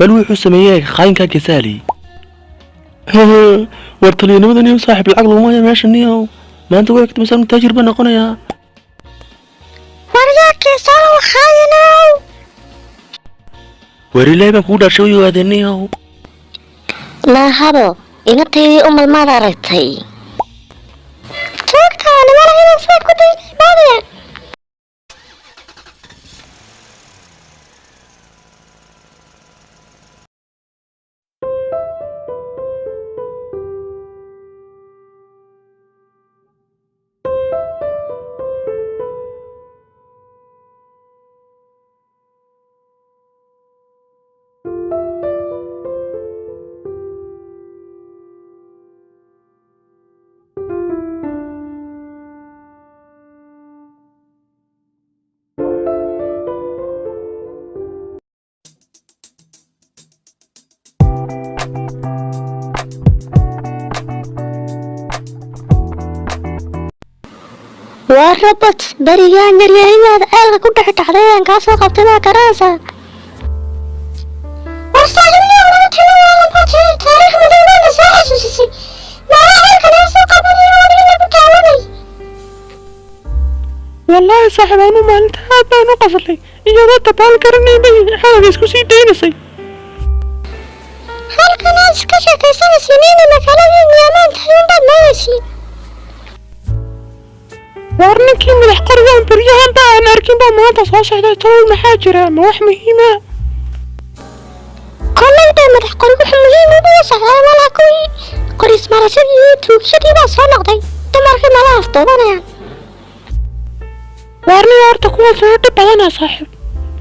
بل وحو سمية خاينكا كسالي ورطلي نمدني وصاحب العقل وما يماشي النيو ما انت وقت مثلا تجربة نقونا يا ورياك صاروا خاينو وري لعبة كودا شوي هذا النيو لا هذا إنتي الماذا رأيتي توقع أنا ما رأينا سوى كدي بادية وربط بريان اليوم هذا كنت حتى حديان كاسو قبتنا كراسة ورسالني ورمتنا ورمتنا تاريخ مدينة نساء سوسيسي ما رأيك ناسو قبلي ورمتنا بتعوضي والله صاحب أنا ما أنت هذا نقص لي إذا تبال كرني بي حاجة يسكسي دينسي هل كان أسكشة كسر سنين مكالا يامان تحيون بعد ما يسي وارنكي مدح قريان بريان بقى أنا أركين بقى ما أنت صاصح ده طول محاجرة ما وح مهمة كل انت مدح قريب مهمة بوصح ولا كوي قريس مرسل يوتيوب شدي بقى صنع دي تمركي ملاف طبعا يعني وارني وارتك واسرد بدنا صاحب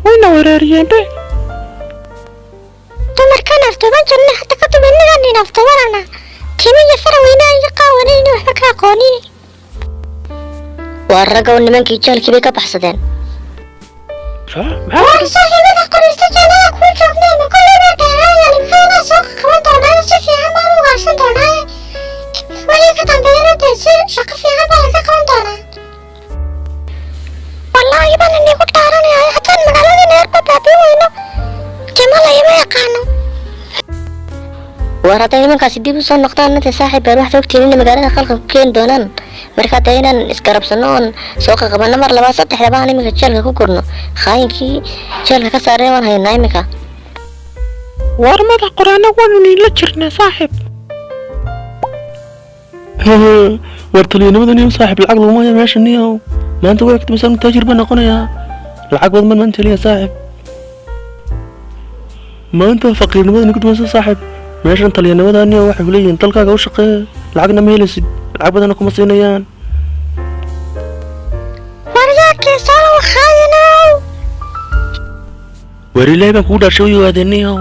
وين وراريان بقى تمركنا ارتبان جنة حتى كتب إننا أننا افتورنا كمي يفروينا يقاونين وحبكا قونين والرقا والنمانكي جالكي بيكا بحصدين وارساهمنا قريسة جانا كون شوفنا مقلنا بيرايا لمخينا سوق كمان دونايا سفي عما وغاشن دونايا وليك تنبينا تنسي شق في عما لك كمان دونايا والله يبان اني قلت عراني حتى المقالة نيربا بابي وينو جمال يما يقانو وراday nimankaasi dib u soo noqdaan inta saaxiib baan wax ogtiin in magaalada khalka ku keen doonaan marka taynaan iskarabsano oon soo qaqabano mar laba saddex laba aan imika jeelka ku gurno khaayinkii jeelka ka saareen waan haynaa imika war madax quraana waan la jirnaa saaxiib wartaliinimada saaxiib lacag luma yeesho niyo maanta waqti misan tajriba noqonaya lacag badan ma inteliya saaxiib maanta faqiirnimada ninkii ma saaxiib meeshan talyaanimadaani waxay ku leeyihiin dalkaaga u shaqee lacagna ma helaysid lacag badanna kuma siinayaan waryaakii soo khaynaw warilay baan ku dhashay oo adeeniyo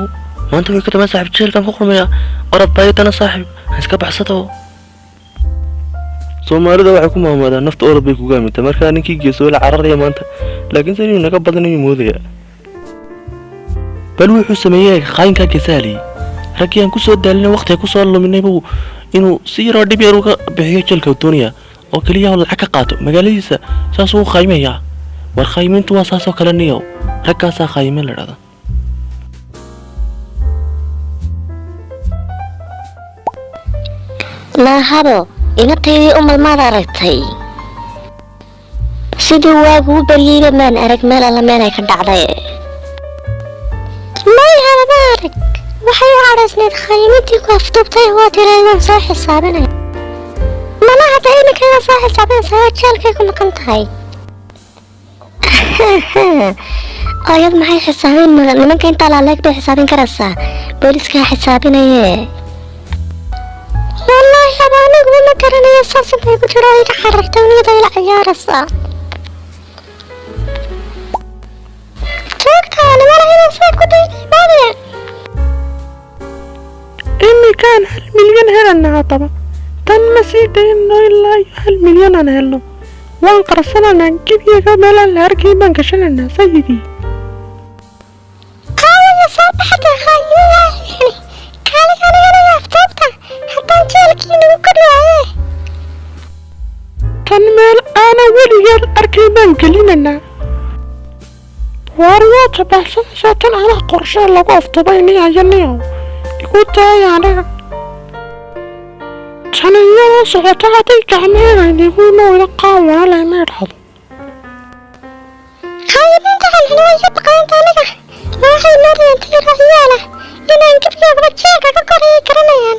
maanta way ka tamaa saaxiib jeelkan ku qurmaya orod baaytana saaxiib iska baxsado Soomaalida waxay ku maamulaan nafta orod bay ku gaaminta marka ninkii geeso la cararaya maanta laakiin sidii naga badan inuu moodaya bal wuxuu sameeyay qaynka Kisaali rakiyan ku soo daalina waqti ku soo luminay buu inuu si yar dib yar uga bixiyo jeelka Dooniya oo kaliya lacag ka qaato magaaladiisa saas uu qaymaya war qaymintu waa saas oo kale niyo rakaasa qaymin la dhada la hado inatay maada aragtay sidii waagu bariyay maan arag meel alla meel ay ka dhacday may hada baarak waxay arasneed khaymadii ku aftubtay oo tireeyay soo xisaabinay mana hada imika soo xisaabinay jeelkay ku maqan tahay ayad maxay xisaabin nimanka inta la leegdo xisaabin karaysaa booliska xisaabinayee والله أنا أقول لك أنا أساسا بيقول رأيك حركتني ضيل عيارسا توقع أنا ما رأينا سيكو ضيل بالي إني كان 1,000,000 هلنا طبعا تن مسيدين إنه إلا 1,000,000 أنا هلو وانقرصنا نجيب يقابل الهركي بانكشلنا سيدي قاوة يا صاحب حتى خايوة يعني كالك أنا يفتبتا حتى نجالكي نوكرنا كان مال أنا ولي الأركي بانكليننا واريات بحسن ساتن على قرشة لقفت بيني عينيهم يقول يعني سنيا سعتها كعميرين يقولوا يلقاوا على ميرحض خايبين تعال هنا يبقى انت لك ما هي نوري انتي رهيالة لنا نجيب لك بتشيكا كقري كرنيان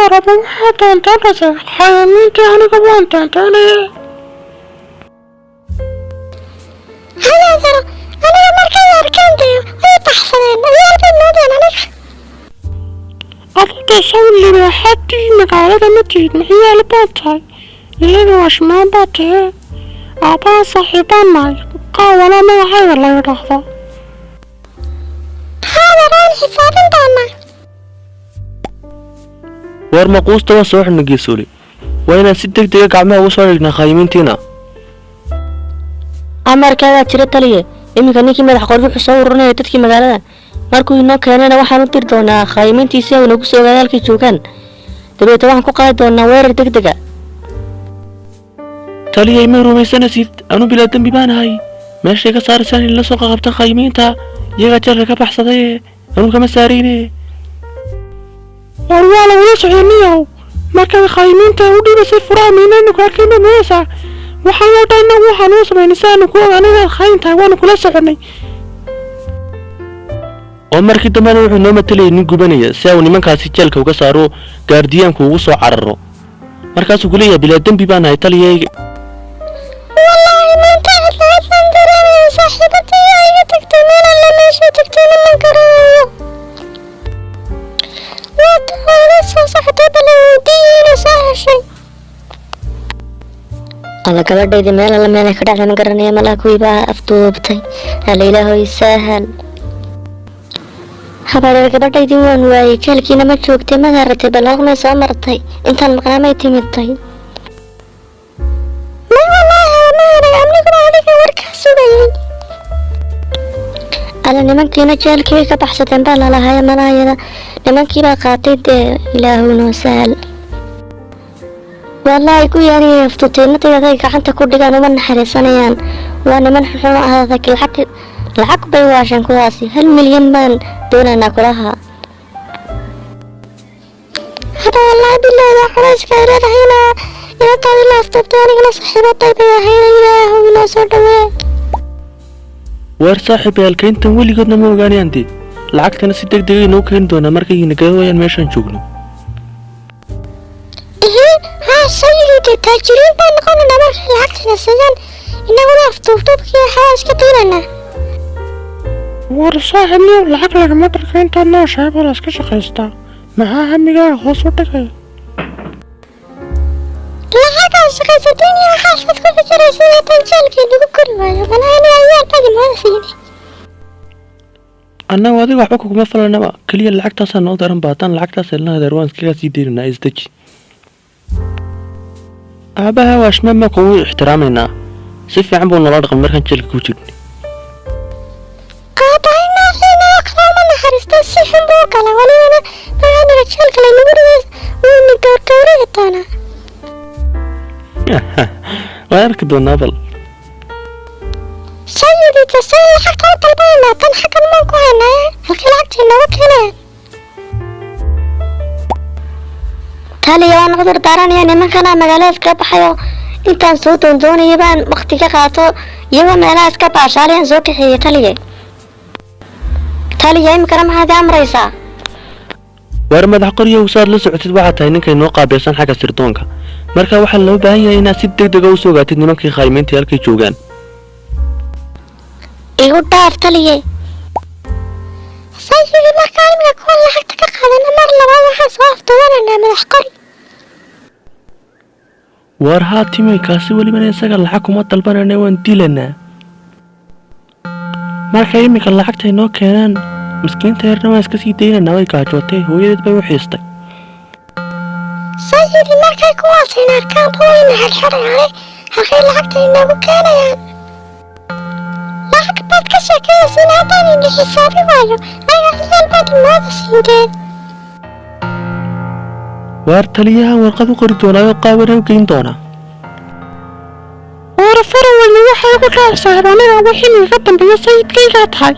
يا رب حتى انت رسل حيامين تعني قبوان تاني هيا ترى انا مركز اركانتي ويتحسنين يا بالنودين عليك أرد أسوي لي حتى مقالة متيد محيا لباطي يلي واش ما باطي أعطى صاحبان معي قاولا ما هاي الله يرحضه هذا ران حساب انتانا war maquusta waa soo xidhna geesoole waa inaan si degdega gacmaha uga soo dhignaa khaayimiintiina amarkaagaa jira taliye iminka ninkii madax qoryo wuxuu soo ururinaya dadkii magaalada markuu inoo keenayna waxaan u diri doonaa khaayimiintii si ay nagu soo ogaada halkay joogaan dabeetna waxaan ku qaadi doonaa weerar degdega taliyay ma rumaysanaysid anu bilaa dembi baan ahay meeshay ka saaraysaan in la soo qaqabta khaayimiinta iyagaa jarka ka baxsaday anu kama saarayne warwaala wala soconiyow markaad khaayimiinta u dhiibasay furaha miinaynu kaa keenanaysa waxaan oo dhan waxaan u samaynay saanu ku ogaanay khaayinta waan kula soconay oo markii dambena wuxuu noo matalayay nin gubanaya si uu nimankaasi jeelka uga saaro gaardiyaanku ugu soo cararo markaasuu ku leeyahay bilaa dembi baan ahay taliyay wallahi ma taxadsan dareemay saaxiibtii ay tagtay meel alla meesha tagtay ma garanayo وأنا صاحبتي بالودين صاحشي أنا كبرت إذا ما لا ما نكرت على مقرني ملاك ويبقى أفتوبتي الليلة هو يسهل حبايبي كبرت إذا وان واي كلكينا ما تشوكتي ما دارتي بلاغ ما سامرتي أنت المقامة يتمتي ما والله ما أنا أملك عليك وركاسو بيني أنا nimankiina jeelkii ka baxsateen baa lalahaye manaayada nimankii baa qaatay dee ilaahuna sahal wallaahi ku yaaniya aftuteennadayday gacanta ku dhigaan uma naxariisanayaan waa niman xun adag lacag bay waasheen kuwaasi 1 milyan baan doonaynaa kulaha hada wallaahi bilaahi xoreyska iradahayna ina taadi la aftubtay anigana saaxiibatay bay ahayn ilaahuna soo dhawee war saaxiib yaalkayntan weligoodna ma ogaanayaan dee lacagtana si degdeg ah inoo keeni doonaa markay nagawayaan meeshaan joogno haa sayidii taajiriin baan noqonaynaa markay lacagtana siiyaan inaguna aftuubtuubkii waxaa iska diinaynaa war saaxiibniyow lacag lagama dharka intaad nooshahay baa la iska shaqaystaa maxaa hamigaaga hoos u dhigaya lacagaad shaqaysatiin iyo waxaasaad ku fikiraysa haddaan jeelkii lagu kori waayo malaani ayaal badi mooda siini annagu adiga waxba kuguma falanaba keliya lacagtaasaa noo daran baataan lacagtaas helna adeer waan iskaga sii deynaynaa isdeji aabaha waashmaama kugu ixtiraamaynaa si fiican buu noola dhaqmay markaan jeelka ku jirnay qaadayna xiina kalaama naxariistay si xun buu gala walibana magaaniga jeelka laynagu ridays wuuna gowrgowrici doonaa waan arki doonaa bal sayidii tasay lacagta u dalbaynaa tan xaggan maan ku haynaa halkii lacagtii nooga keenayaan taliya waan cudur daaranaya nimankana magaalada iska baxayo intaan soo doondoonaya baan waqti ka qaato iyagoo meelaha iska baashaaliyaan soo kaxeeyay taliya imikana maxaad amraysaa war madax qoryow saad la socotid waxaa tahay ninkay noo qaabilsan xagga sirdoonka marka waxaa loo baahan yahay inaad si degdeg ah u soo ogaatid nimankii khaayimiinta halkay joogaan igu dhaaf taliye sayidii markaa imika kuwa lacagta ka qaadana mar labaad waxaan soo afduubanaynaa madax qori war haa timay kaasi welibana isaga lacag kuma dalbanayna waan dilanaa marka imika lacagtay noo keenaan miskiinta yarna waan iska sii daynaynaa way gaajootay hooyadeed bay u xiistay sayidii markay kuwaasayna arkaan booyna xelxeraale halkay lacagta inoogu keenayaan lacag baad ka sheekayaysiin haddaan ini xisaabi waayo magaciyaal baad imooda siinteen waar taliyahan warqad u qori doonaayo qaabana u geyn doonaa war faraweyne waxay ku dhaaf saaxiib aniga wixii iga dambeeya sayidkaygaa tahay